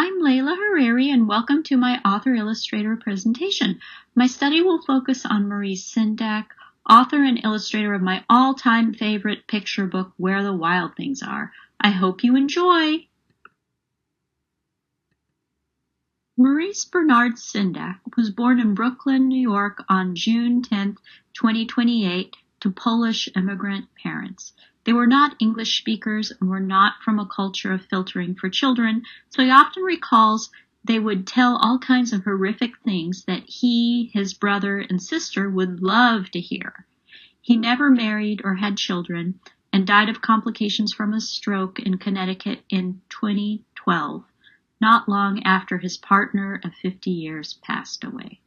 I'm Layla Hariry, and welcome to my Author-Illustrator presentation. My study will focus on Maurice Sendak, author and illustrator of my all-time favorite picture book, Where the Wild Things Are. I hope you enjoy! Maurice Bernard Sendak was born in Brooklyn, New York on June 10, 2028, to Polish immigrant parents. They were not English speakers and were not from a culture of filtering for children, so he often recalls they would tell all kinds of horrific things that he, his brother, and sister would love to hear. He never married or had children and died of complications from a stroke in Connecticut in 2012, not long after his partner of 50 years passed away.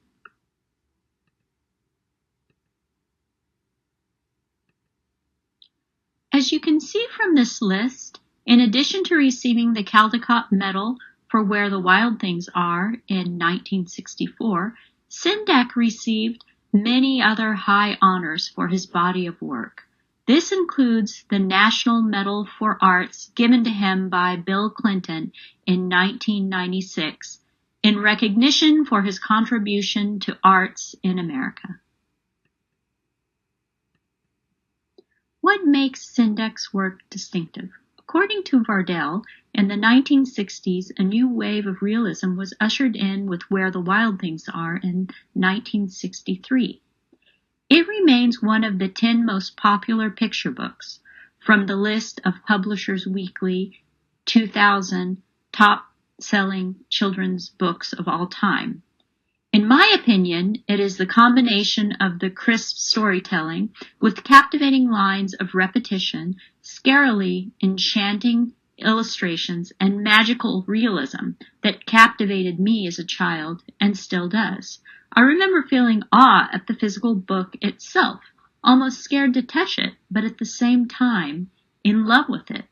As you can see from this list, in addition to receiving the Caldecott Medal for Where the Wild Things Are in 1964, Sendak received many other high honors for his body of work. This includes the National Medal for Arts given to him by Bill Clinton in 1996 in recognition for his contribution to arts in America. What makes Sendak's work distinctive? According to Vardell, in the 1960s, a new wave of realism was ushered in with Where the Wild Things Are in 1963. It remains one of the 10 most popular picture books from the list of Publishers Weekly 2000 top-selling children's books of all time. In my opinion, it is the combination of the crisp storytelling with captivating lines of repetition, scarily enchanting illustrations, and magical realism that captivated me as a child and still does. I remember feeling awe at the physical book itself, almost scared to touch it, but at the same time, in love with it.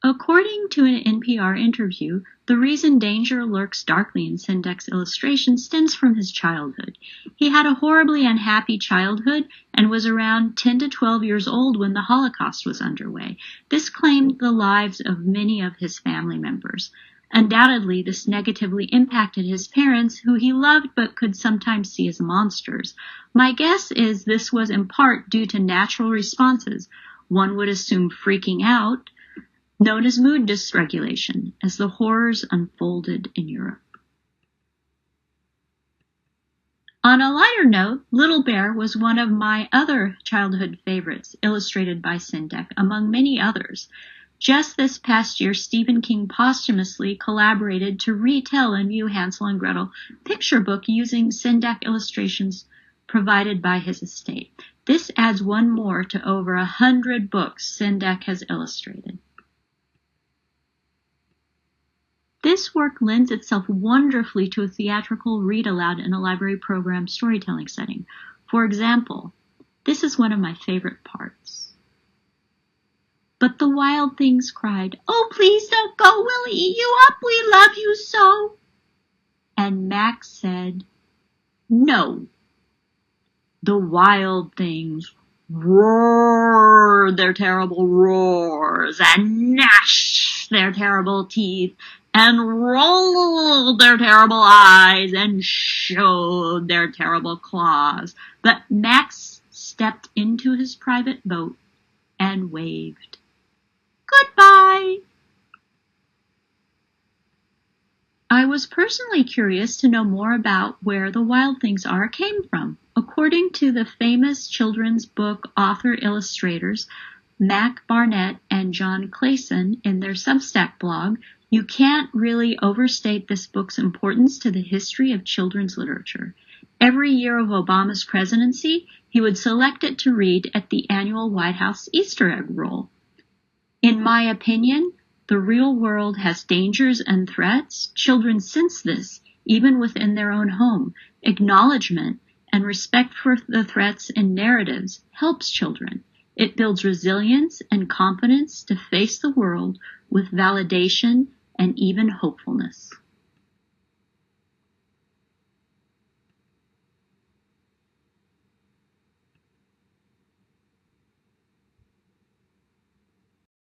According to an NPR interview, the reason danger lurks darkly in Sendak's illustrations stems from his childhood. He had a horribly unhappy childhood and was around 10 to 12 years old when the Holocaust was underway. This claimed the lives of many of his family members. Undoubtedly, this negatively impacted his parents, who he loved but could sometimes see as monsters. My guess is this was in part due to natural responses. One would assume freaking out, known as mood dysregulation, as the horrors unfolded in Europe. On a lighter note, Little Bear was one of my other childhood favorites, illustrated by Sendak, among many others. Just this past year, Stephen King posthumously collaborated to retell a new Hansel and Gretel picture book using Sendak illustrations provided by his estate. This adds one more to over 100 books Sendak has illustrated. This work lends itself wonderfully to a theatrical read-aloud in a library program storytelling setting. For example, this is one of my favorite parts. But the wild things cried, "Oh, please don't go, we'll eat you up, we love you so." And Max said, "No." The wild things roared their terrible roars and gnashed their terrible teeth and rolled their terrible eyes and showed their terrible claws. But Max stepped into his private boat and waved goodbye. I was personally curious to know more about where the wild things are came from. According to the famous children's book author-illustrators Mac Barnett and John Clayson in their Substack blog, you can't really overstate this book's importance to the history of children's literature. Every year of Obama's presidency, he would select it to read at the annual White House Easter egg roll. In my opinion, the real world has dangers and threats. Children sense this, even within their own home. Acknowledgement and respect for the threats in narratives helps children. It builds resilience and confidence to face the world with validation and even hopefulness.